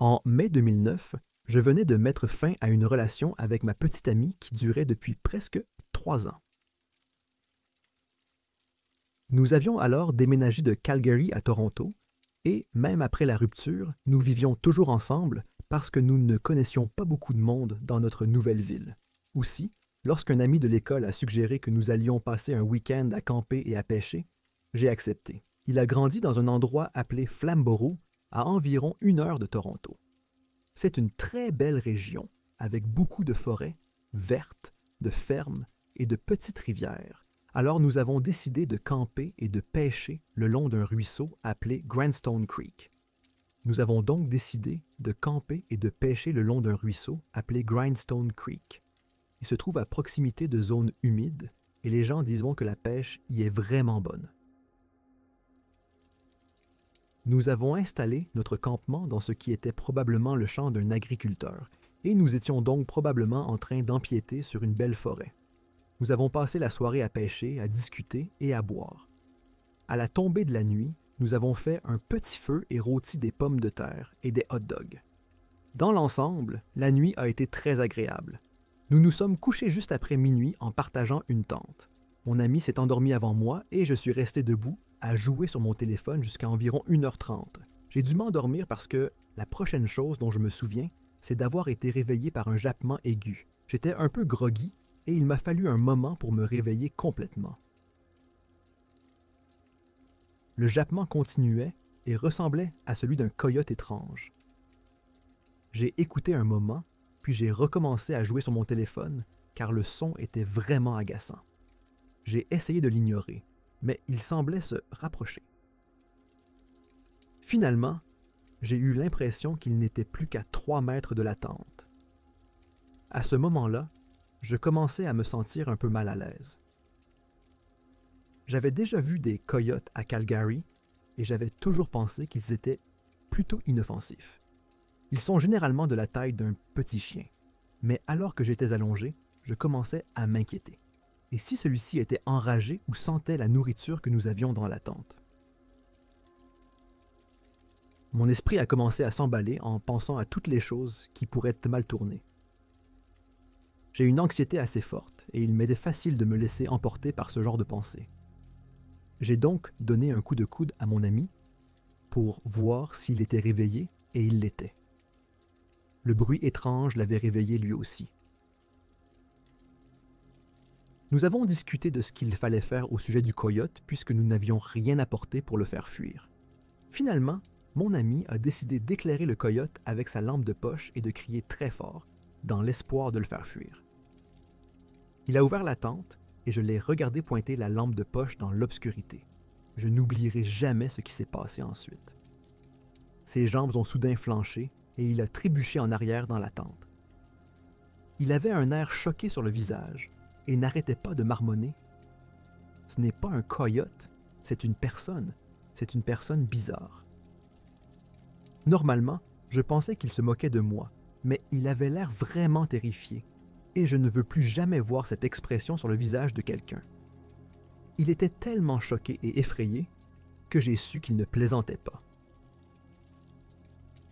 En mai 2009, je venais de mettre fin à une relation avec ma petite amie qui durait depuis presque 3 ans. Nous avions alors déménagé de Calgary à Toronto et, même après la rupture, nous vivions toujours ensemble parce que nous ne connaissions pas beaucoup de monde dans notre nouvelle ville. Aussi, lorsqu'un ami de l'école a suggéré que nous allions passer un week-end à camper et à pêcher, j'ai accepté. Il a grandi dans un endroit appelé Flamborough, à environ 1 heure de Toronto. C'est une très belle région, avec beaucoup de forêts, vertes, de fermes et de petites rivières. Alors nous avons décidé de camper et de pêcher le long d'un ruisseau appelé Grandstone Creek. Nous avons donc décidé de camper et de pêcher le long d'un ruisseau appelé Grindstone Creek. Il se trouve à proximité de zones humides et les gens diront que la pêche y est vraiment bonne. Nous avons installé notre campement dans ce qui était probablement le champ d'un agriculteur et nous étions donc probablement en train d'empiéter sur une belle forêt. Nous avons passé la soirée à pêcher, à discuter et à boire. À la tombée de la nuit, nous avons fait un petit feu et rôti des pommes de terre et des hot dogs. Dans l'ensemble, la nuit a été très agréable. Nous nous sommes couchés juste après minuit en partageant une tente. Mon ami s'est endormi avant moi et je suis resté debout à jouer sur mon téléphone jusqu'à environ 1h30. J'ai dû m'endormir parce que la prochaine chose dont je me souviens, c'est d'avoir été réveillé par un jappement aigu. J'étais un peu groggy et il m'a fallu un moment pour me réveiller complètement. Le jappement continuait et ressemblait à celui d'un coyote étrange. J'ai écouté un moment, puis j'ai recommencé à jouer sur mon téléphone car le son était vraiment agaçant. J'ai essayé de l'ignorer, mais il semblait se rapprocher. Finalement, j'ai eu l'impression qu'il n'était plus qu'à 3 mètres de la tente. À ce moment-là, je commençais à me sentir un peu mal à l'aise. J'avais déjà vu des coyotes à Calgary et j'avais toujours pensé qu'ils étaient plutôt inoffensifs. Ils sont généralement de la taille d'un petit chien, mais alors que j'étais allongé, je commençais à m'inquiéter. Et si celui-ci était enragé ou sentait la nourriture que nous avions dans la tente? Mon esprit a commencé à s'emballer en pensant à toutes les choses qui pourraient mal tourner. J'ai une anxiété assez forte et il m'était facile de me laisser emporter par ce genre de pensée. J'ai donc donné un coup de coude à mon ami pour voir s'il était réveillé et il l'était. Le bruit étrange l'avait réveillé lui aussi. Nous avons discuté de ce qu'il fallait faire au sujet du coyote puisque nous n'avions rien apporté pour le faire fuir. Finalement, mon ami a décidé d'éclairer le coyote avec sa lampe de poche et de crier très fort, dans l'espoir de le faire fuir. Il a ouvert la tente et je l'ai regardé pointer la lampe de poche dans l'obscurité. Je n'oublierai jamais ce qui s'est passé ensuite. Ses jambes ont soudain flanché et il a trébuché en arrière dans la tente. Il avait un air choqué sur le visage et n'arrêtait pas de marmonner. Ce n'est pas un coyote, c'est une personne bizarre. Normalement, je pensais qu'il se moquait de moi, mais il avait l'air vraiment terrifié, et je ne veux plus jamais voir cette expression sur le visage de quelqu'un. Il était tellement choqué et effrayé que j'ai su qu'il ne plaisantait pas.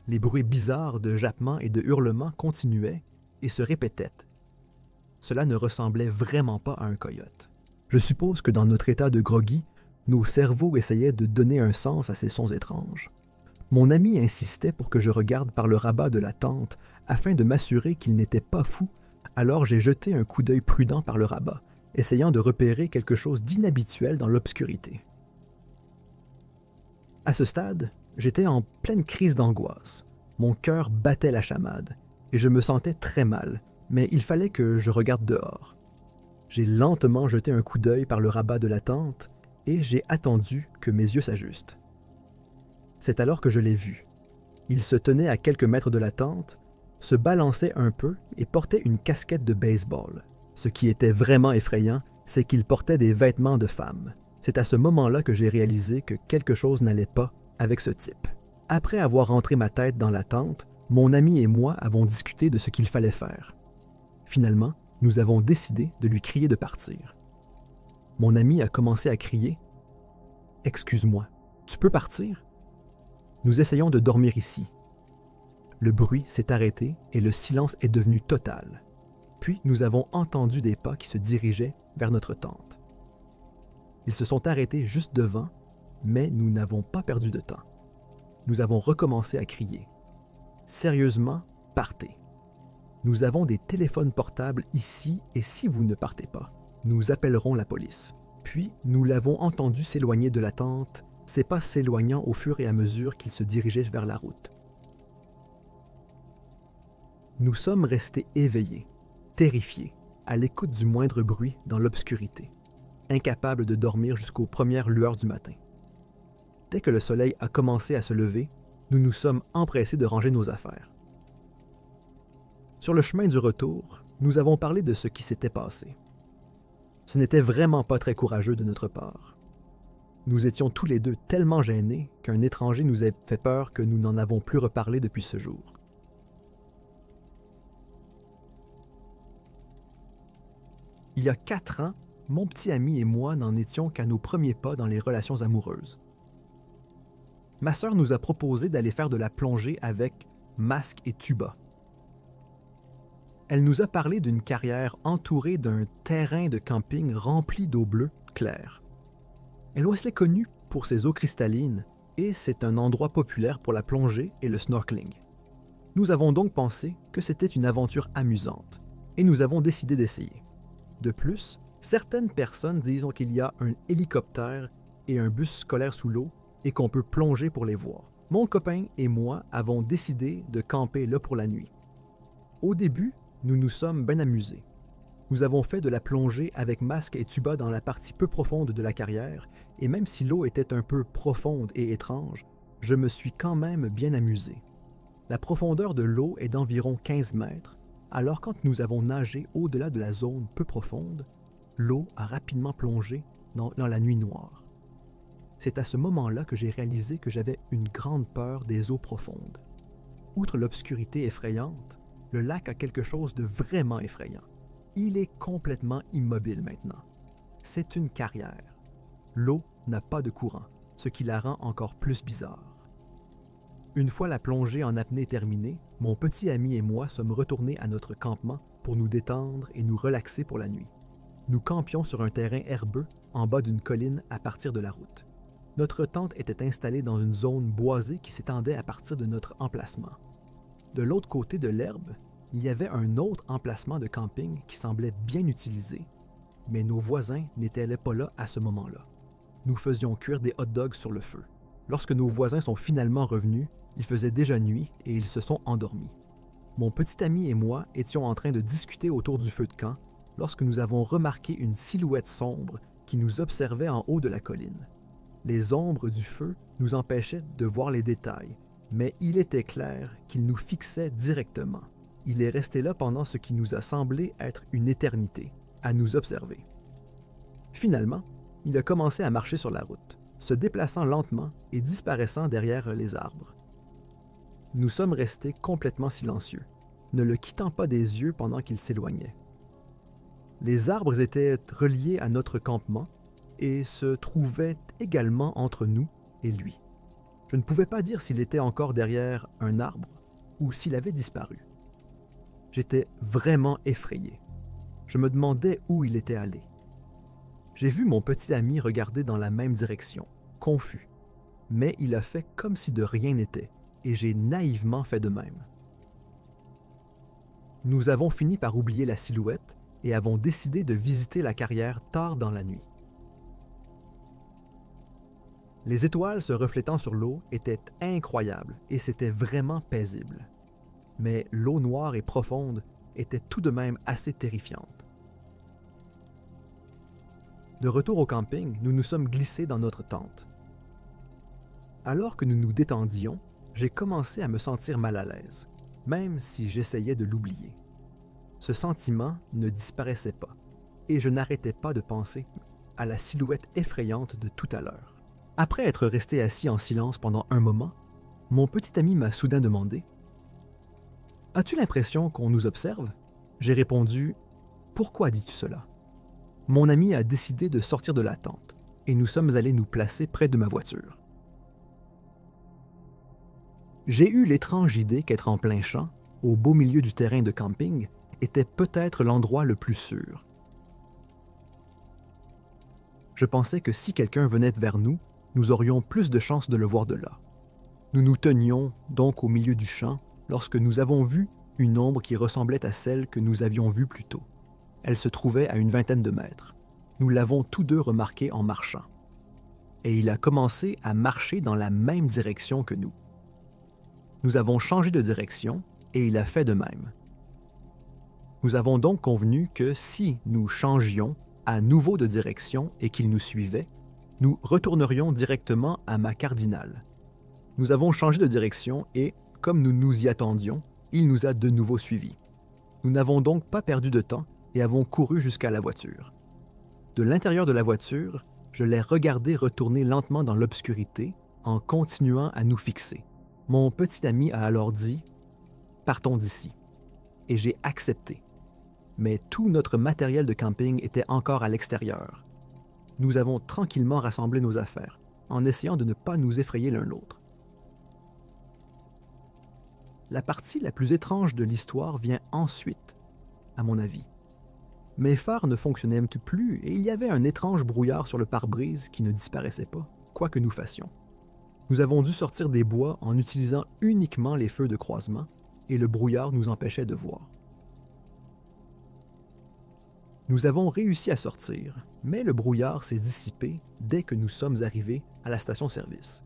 Les bruits bizarres de jappements et de hurlements continuaient et se répétaient. Cela ne ressemblait vraiment pas à un coyote. Je suppose que dans notre état de groggy, nos cerveaux essayaient de donner un sens à ces sons étranges. Mon ami insistait pour que je regarde par le rabat de la tente afin de m'assurer qu'il n'était pas fou, alors j'ai jeté un coup d'œil prudent par le rabat, essayant de repérer quelque chose d'inhabituel dans l'obscurité. À ce stade, j'étais en pleine crise d'angoisse. Mon cœur battait la chamade et je me sentais très mal, mais il fallait que je regarde dehors. J'ai lentement jeté un coup d'œil par le rabat de la tente et j'ai attendu que mes yeux s'ajustent. C'est alors que je l'ai vu. Il se tenait à quelques mètres de la tente, se balançait un peu et portait une casquette de baseball. Ce qui était vraiment effrayant, c'est qu'il portait des vêtements de femme. C'est à ce moment-là que j'ai réalisé que quelque chose n'allait pas avec ce type. Après avoir rentré ma tête dans la tente, mon ami et moi avons discuté de ce qu'il fallait faire. Finalement, nous avons décidé de lui crier de partir. Mon ami a commencé à crier « Excuse-moi, tu peux partir? Nous essayons de dormir ici. » Le bruit s'est arrêté et le silence est devenu total. Puis nous avons entendu des pas qui se dirigeaient vers notre tente. Ils se sont arrêtés juste devant, mais nous n'avons pas perdu de temps. Nous avons recommencé à crier. Sérieusement, partez. Nous avons des téléphones portables ici et si vous ne partez pas, nous appellerons la police. Puis nous l'avons entendu s'éloigner de la tente, ses pas s'éloignant au fur et à mesure qu'il se dirigeait vers la route. Nous sommes restés éveillés, terrifiés, à l'écoute du moindre bruit dans l'obscurité, incapables de dormir jusqu'aux premières lueurs du matin. Dès que le soleil a commencé à se lever, nous nous sommes empressés de ranger nos affaires. Sur le chemin du retour, nous avons parlé de ce qui s'était passé. Ce n'était vraiment pas très courageux de notre part. Nous étions tous les deux tellement gênés qu'un étranger nous a fait peur que nous n'en avons plus reparlé depuis ce jour. Il y a 4 ans, mon petit ami et moi n'en étions qu'à nos premiers pas dans les relations amoureuses. Ma sœur nous a proposé d'aller faire de la plongée avec masque et tuba. Elle nous a parlé d'une carrière entourée d'un terrain de camping rempli d'eau bleue claire. Elwastley est connu pour ses eaux cristallines et c'est un endroit populaire pour la plongée et le snorkeling. Nous avons donc pensé que c'était une aventure amusante et nous avons décidé d'essayer. De plus, certaines personnes disent qu'il y a un hélicoptère et un bus scolaire sous l'eau et qu'on peut plonger pour les voir. Mon copain et moi avons décidé de camper là pour la nuit. Au début, nous nous sommes bien amusés. Nous avons fait de la plongée avec masque et tuba dans la partie peu profonde de la carrière, et même si l'eau était un peu profonde et étrange, je me suis quand même bien amusé. La profondeur de l'eau est d'environ 15 mètres, alors quand nous avons nagé au-delà de la zone peu profonde, l'eau a rapidement plongé dans la nuit noire. C'est à ce moment-là que j'ai réalisé que j'avais une grande peur des eaux profondes. Outre l'obscurité effrayante, le lac a quelque chose de vraiment effrayant. Il est complètement immobile maintenant. C'est une carrière. L'eau n'a pas de courant, ce qui la rend encore plus bizarre. Une fois la plongée en apnée terminée, mon petit ami et moi sommes retournés à notre campement pour nous détendre et nous relaxer pour la nuit. Nous campions sur un terrain herbeux en bas d'une colline à partir de la route. Notre tente était installée dans une zone boisée qui s'étendait à partir de notre emplacement. De l'autre côté de l'herbe, il y avait un autre emplacement de camping qui semblait bien utilisé, mais nos voisins n'étaient pas là à ce moment-là. Nous faisions cuire des hot dogs sur le feu. Lorsque nos voisins sont finalement revenus, il faisait déjà nuit et ils se sont endormis. Mon petit ami et moi étions en train de discuter autour du feu de camp lorsque nous avons remarqué une silhouette sombre qui nous observait en haut de la colline. Les ombres du feu nous empêchaient de voir les détails, mais il était clair qu'il nous fixait directement. Il est resté là pendant ce qui nous a semblé être une éternité, à nous observer. Finalement, il a commencé à marcher sur la route, se déplaçant lentement et disparaissant derrière les arbres. Nous sommes restés complètement silencieux, ne le quittant pas des yeux pendant qu'il s'éloignait. Les arbres étaient reliés à notre campement et se trouvaient également entre nous et lui. Je ne pouvais pas dire s'il était encore derrière un arbre ou s'il avait disparu. J'étais vraiment effrayé. Je me demandais où il était allé. J'ai vu mon petit ami regarder dans la même direction, confus, mais il a fait comme si de rien n'était, et j'ai naïvement fait de même. Nous avons fini par oublier la silhouette et avons décidé de visiter la carrière tard dans la nuit. Les étoiles se reflétant sur l'eau étaient incroyables et c'était vraiment paisible. Mais l'eau noire et profonde était tout de même assez terrifiante. De retour au camping, nous nous sommes glissés dans notre tente. Alors que nous nous détendions, j'ai commencé à me sentir mal à l'aise, même si j'essayais de l'oublier. Ce sentiment ne disparaissait pas, et je n'arrêtais pas de penser à la silhouette effrayante de tout à l'heure. Après être resté assis en silence pendant un moment, mon petit ami m'a soudain demandé « As-tu l'impression qu'on nous observe ?» J'ai répondu « Pourquoi dis-tu cela ?» Mon ami a décidé de sortir de la tente, et nous sommes allés nous placer près de ma voiture. J'ai eu l'étrange idée qu'être en plein champ, au beau milieu du terrain de camping, était peut-être l'endroit le plus sûr. Je pensais que si quelqu'un venait vers nous, nous aurions plus de chances de le voir de là. Nous nous tenions donc au milieu du champ lorsque nous avons vu une ombre qui ressemblait à celle que nous avions vue plus tôt. Elle se trouvait à une vingtaine de mètres. Nous l'avons tous deux remarqué en marchant. Et il a commencé à marcher dans la même direction que nous. Nous avons changé de direction et il a fait de même. Nous avons donc convenu que si nous changions à nouveau de direction et qu'il nous suivait, nous retournerions directement à ma cardinale. Nous avons changé de direction et, comme nous nous y attendions, il nous a de nouveau suivis. Nous n'avons donc pas perdu de temps et avons couru jusqu'à la voiture. De l'intérieur de la voiture, je l'ai regardé retourner lentement dans l'obscurité en continuant à nous fixer. Mon petit ami a alors dit « Partons d'ici » et j'ai accepté. Mais tout notre matériel de camping était encore à l'extérieur. Nous avons tranquillement rassemblé nos affaires, en essayant de ne pas nous effrayer l'un l'autre. La partie la plus étrange de l'histoire vient ensuite, à mon avis. Mes phares ne fonctionnaient plus et il y avait un étrange brouillard sur le pare-brise qui ne disparaissait pas, quoi que nous fassions. Nous avons dû sortir des bois en utilisant uniquement les feux de croisement et le brouillard nous empêchait de voir. Nous avons réussi à sortir, mais le brouillard s'est dissipé dès que nous sommes arrivés à la station-service.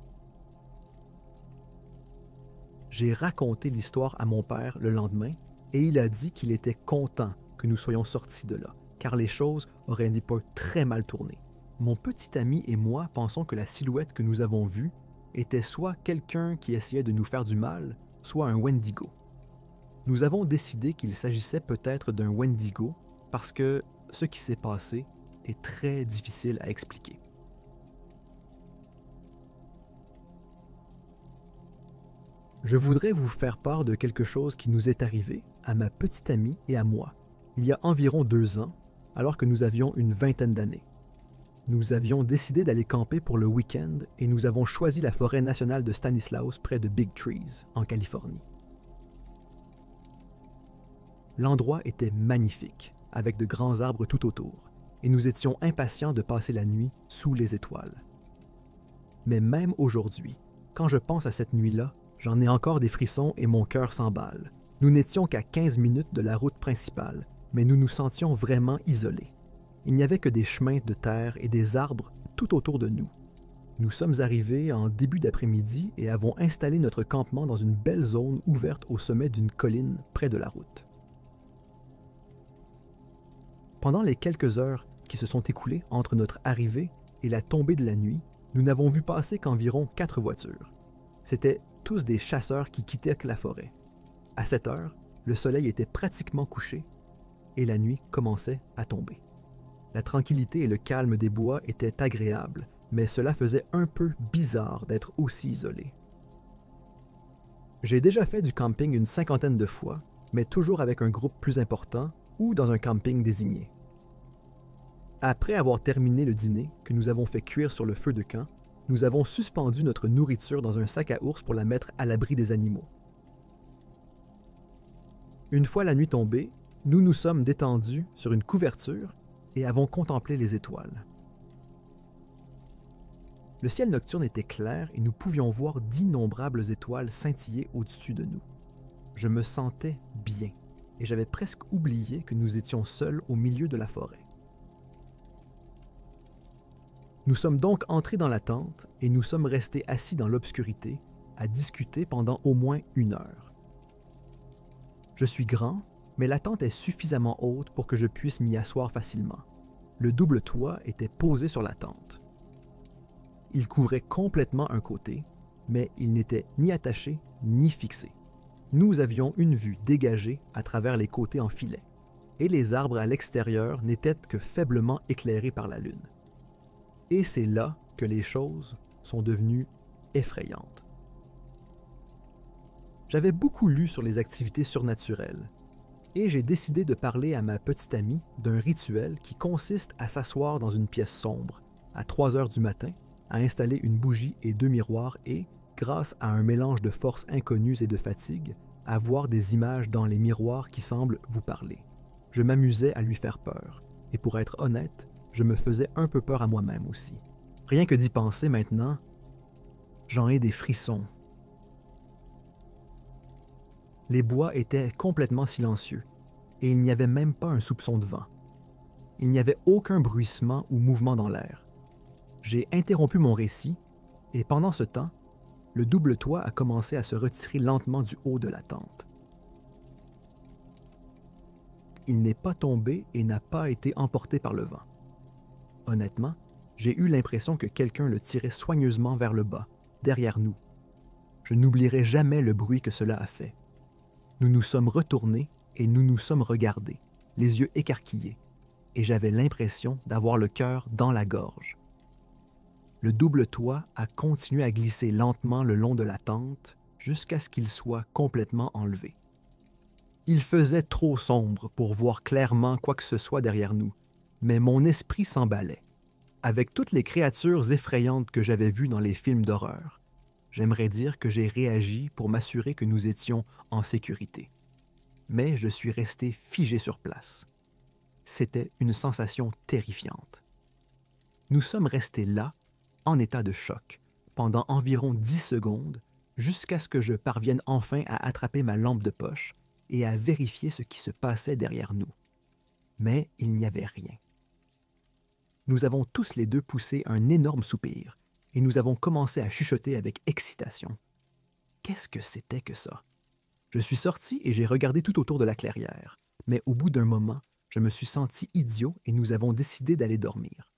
J'ai raconté l'histoire à mon père le lendemain et il a dit qu'il était content que nous soyons sortis de là, car les choses auraient pas très mal tourné. Mon petit ami et moi pensons que la silhouette que nous avons vue était soit quelqu'un qui essayait de nous faire du mal, soit un Wendigo. Nous avons décidé qu'il s'agissait peut-être d'un Wendigo parce que ce qui s'est passé est très difficile à expliquer. Je voudrais vous faire part de quelque chose qui nous est arrivé à ma petite amie et à moi, il y a environ 2 ans, alors que nous avions une vingtaine d'années. Nous avions décidé d'aller camper pour le week-end et nous avons choisi la forêt nationale de Stanislaus près de Big Trees, en Californie. L'endroit était magnifique, avec de grands arbres tout autour, et nous étions impatients de passer la nuit sous les étoiles. Mais même aujourd'hui, quand je pense à cette nuit-là, j'en ai encore des frissons et mon cœur s'emballe. Nous n'étions qu'à 15 minutes de la route principale, mais nous nous sentions vraiment isolés. Il n'y avait que des chemins de terre et des arbres tout autour de nous. Nous sommes arrivés en début d'après-midi et avons installé notre campement dans une belle zone ouverte au sommet d'une colline près de la route. Pendant les quelques heures qui se sont écoulées entre notre arrivée et la tombée de la nuit, nous n'avons vu passer qu'environ 4 voitures. C'étaient tous des chasseurs qui quittaient la forêt. À cette heure, le soleil était pratiquement couché et la nuit commençait à tomber. La tranquillité et le calme des bois étaient agréables, mais cela faisait un peu bizarre d'être aussi isolé. J'ai déjà fait du camping une 50aine de fois, mais toujours avec un groupe plus important ou dans un camping désigné. Après avoir terminé le dîner que nous avons fait cuire sur le feu de camp, nous avons suspendu notre nourriture dans un sac à ours pour la mettre à l'abri des animaux. Une fois la nuit tombée, nous nous sommes détendus sur une couverture et avons contemplé les étoiles. Le ciel nocturne était clair et nous pouvions voir d'innombrables étoiles scintiller au-dessus de nous. Je me sentais bien et j'avais presque oublié que nous étions seuls au milieu de la forêt. Nous sommes donc entrés dans la tente et nous sommes restés assis dans l'obscurité à discuter pendant au moins 1 heure. Je suis grand, mais la tente est suffisamment haute pour que je puisse m'y asseoir facilement. Le double toit était posé sur la tente. Il couvrait complètement un côté, mais il n'était ni attaché ni fixé. Nous avions une vue dégagée à travers les côtés en filet, et les arbres à l'extérieur n'étaient que faiblement éclairés par la lune. Et c'est là que les choses sont devenues effrayantes. J'avais beaucoup lu sur les activités surnaturelles, et j'ai décidé de parler à ma petite amie d'un rituel qui consiste à s'asseoir dans une pièce sombre, à 3 heures du matin, à installer une bougie et 2 miroirs et, grâce à un mélange de forces inconnues et de fatigue, à voir des images dans les miroirs qui semblent vous parler. Je m'amusais à lui faire peur, et pour être honnête, je me faisais un peu peur à moi-même aussi. Rien que d'y penser maintenant, j'en ai des frissons. Les bois étaient complètement silencieux, et il n'y avait même pas un soupçon de vent. Il n'y avait aucun bruissement ou mouvement dans l'air. J'ai interrompu mon récit, et pendant ce temps, le double toit a commencé à se retirer lentement du haut de la tente. Il n'est pas tombé et n'a pas été emporté par le vent. Honnêtement, j'ai eu l'impression que quelqu'un le tirait soigneusement vers le bas, derrière nous. Je n'oublierai jamais le bruit que cela a fait. Nous nous sommes retournés et nous nous sommes regardés, les yeux écarquillés, et j'avais l'impression d'avoir le cœur dans la gorge. Le double toit a continué à glisser lentement le long de la tente jusqu'à ce qu'il soit complètement enlevé. Il faisait trop sombre pour voir clairement quoi que ce soit derrière nous, mais mon esprit s'emballait. Avec toutes les créatures effrayantes que j'avais vues dans les films d'horreur, j'aimerais dire que j'ai réagi pour m'assurer que nous étions en sécurité. Mais je suis resté figé sur place. C'était une sensation terrifiante. Nous sommes restés là, en état de choc, pendant environ 10 secondes, jusqu'à ce que je parvienne enfin à attraper ma lampe de poche et à vérifier ce qui se passait derrière nous. Mais il n'y avait rien. Nous avons tous les deux poussé un énorme soupir et nous avons commencé à chuchoter avec excitation. Qu'est-ce que c'était que ça? Je suis sorti et j'ai regardé tout autour de la clairière, mais au bout d'un moment, je me suis senti idiot et nous avons décidé d'aller dormir.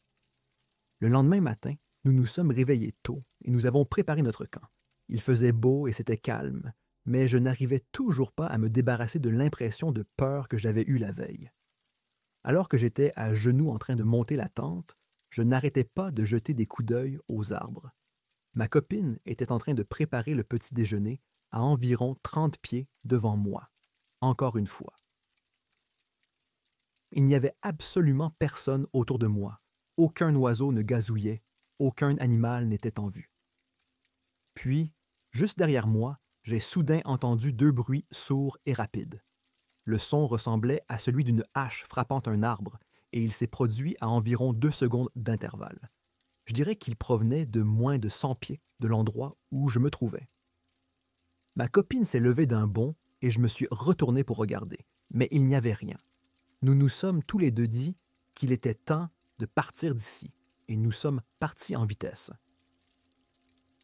Le lendemain matin, nous nous sommes réveillés tôt et nous avons préparé notre camp. Il faisait beau et c'était calme, mais je n'arrivais toujours pas à me débarrasser de l'impression de peur que j'avais eue la veille. Alors que j'étais à genoux en train de monter la tente, je n'arrêtais pas de jeter des coups d'œil aux arbres. Ma copine était en train de préparer le petit déjeuner à environ 30 pieds devant moi, encore une fois. Il n'y avait absolument personne autour de moi. Aucun oiseau ne gazouillait, aucun animal n'était en vue. Puis, juste derrière moi, j'ai soudain entendu deux bruits sourds et rapides. Le son ressemblait à celui d'une hache frappant un arbre, et il s'est produit à environ 2 secondes d'intervalle. Je dirais qu'il provenait de moins de 100 pieds de l'endroit où je me trouvais. Ma copine s'est levée d'un bond et je me suis retourné pour regarder, mais il n'y avait rien. Nous nous sommes tous les deux dit qu'il était temps de partir d'ici, et nous sommes partis en vitesse.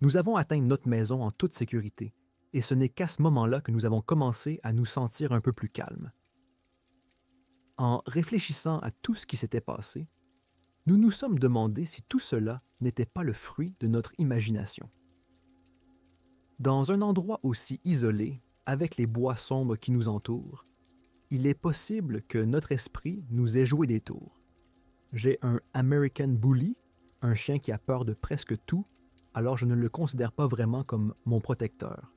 Nous avons atteint notre maison en toute sécurité, et ce n'est qu'à ce moment-là que nous avons commencé à nous sentir un peu plus calmes. En réfléchissant à tout ce qui s'était passé, nous nous sommes demandé si tout cela n'était pas le fruit de notre imagination. Dans un endroit aussi isolé, avec les bois sombres qui nous entourent, il est possible que notre esprit nous ait joué des tours. J'ai un American Bully, un chien qui a peur de presque tout, alors je ne le considère pas vraiment comme mon protecteur.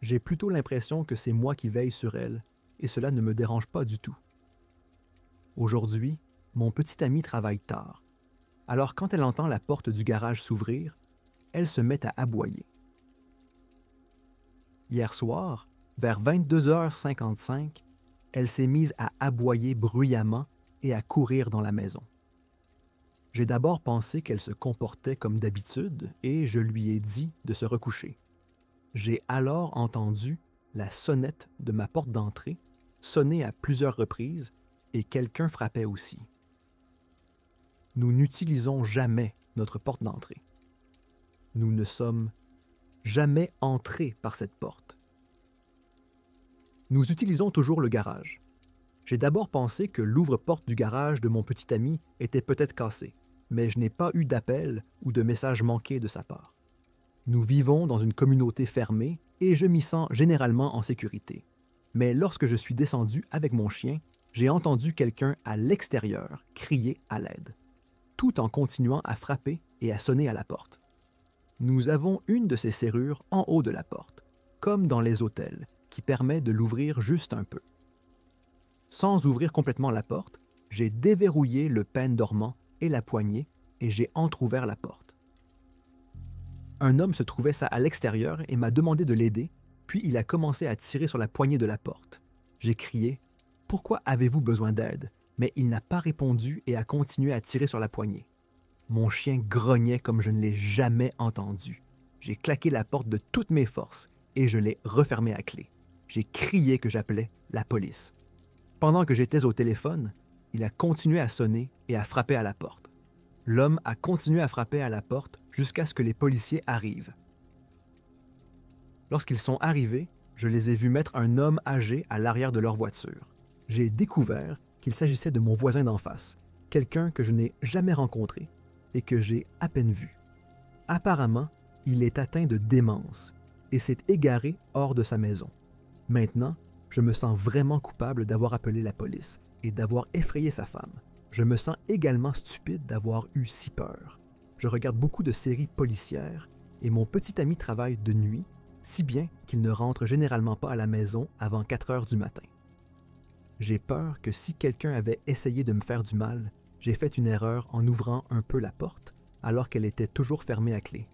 J'ai plutôt l'impression que c'est moi qui veille sur elle, et cela ne me dérange pas du tout. Aujourd'hui, mon petit ami travaille tard, alors quand elle entend la porte du garage s'ouvrir, elle se met à aboyer. Hier soir, vers 22h55, elle s'est mise à aboyer bruyamment et à courir dans la maison. J'ai d'abord pensé qu'elle se comportait comme d'habitude et je lui ai dit de se recoucher. J'ai alors entendu la sonnette de ma porte d'entrée sonner à plusieurs reprises et quelqu'un frappait aussi. Nous n'utilisons jamais notre porte d'entrée. Nous ne sommes jamais entrés par cette porte. Nous utilisons toujours le garage. J'ai d'abord pensé que l'ouvre-porte du garage de mon petit ami était peut-être cassé, mais je n'ai pas eu d'appel ou de message manqué de sa part. Nous vivons dans une communauté fermée et je m'y sens généralement en sécurité. Mais lorsque je suis descendu avec mon chien, j'ai entendu quelqu'un à l'extérieur crier à l'aide, tout en continuant à frapper et à sonner à la porte. Nous avons une de ces serrures en haut de la porte, comme dans les hôtels, qui permet de l'ouvrir juste un peu. Sans ouvrir complètement la porte, j'ai déverrouillé le pêne dormant et la poignée et j'ai entrouvert la porte. Un homme se trouvait ça à l'extérieur et m'a demandé de l'aider, puis il a commencé à tirer sur la poignée de la porte. J'ai crié « Pourquoi avez-vous besoin d'aide ?» mais il n'a pas répondu et a continué à tirer sur la poignée. Mon chien grognait comme je ne l'ai jamais entendu. J'ai claqué la porte de toutes mes forces et je l'ai refermée à clé. J'ai crié que j'appelais la police. Pendant que j'étais au téléphone, il a continué à sonner et à frapper à la porte. L'homme a continué à frapper à la porte jusqu'à ce que les policiers arrivent. Lorsqu'ils sont arrivés, je les ai vus mettre un homme âgé à l'arrière de leur voiture. J'ai découvert qu'il s'agissait de mon voisin d'en face, quelqu'un que je n'ai jamais rencontré et que j'ai à peine vu. Apparemment, il est atteint de démence et s'est égaré hors de sa maison. Maintenant, je me sens vraiment coupable d'avoir appelé la police et d'avoir effrayé sa femme. Je me sens également stupide d'avoir eu si peur. Je regarde beaucoup de séries policières et mon petit ami travaille de nuit, si bien qu'il ne rentre généralement pas à la maison avant 4 heures du matin. J'ai peur que si quelqu'un avait essayé de me faire du mal, j'ai fait une erreur en ouvrant un peu la porte alors qu'elle était toujours fermée à clé.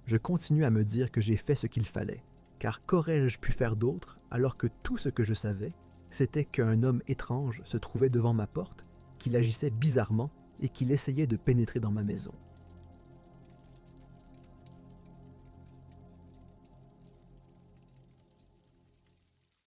Je continue à me dire que j'ai fait ce qu'il fallait, car qu'aurais-je pu faire d'autre alors que tout ce que je savais, c'était qu'un homme étrange se trouvait devant ma porte, qu'il agissait bizarrement et qu'il essayait de pénétrer dans ma maison.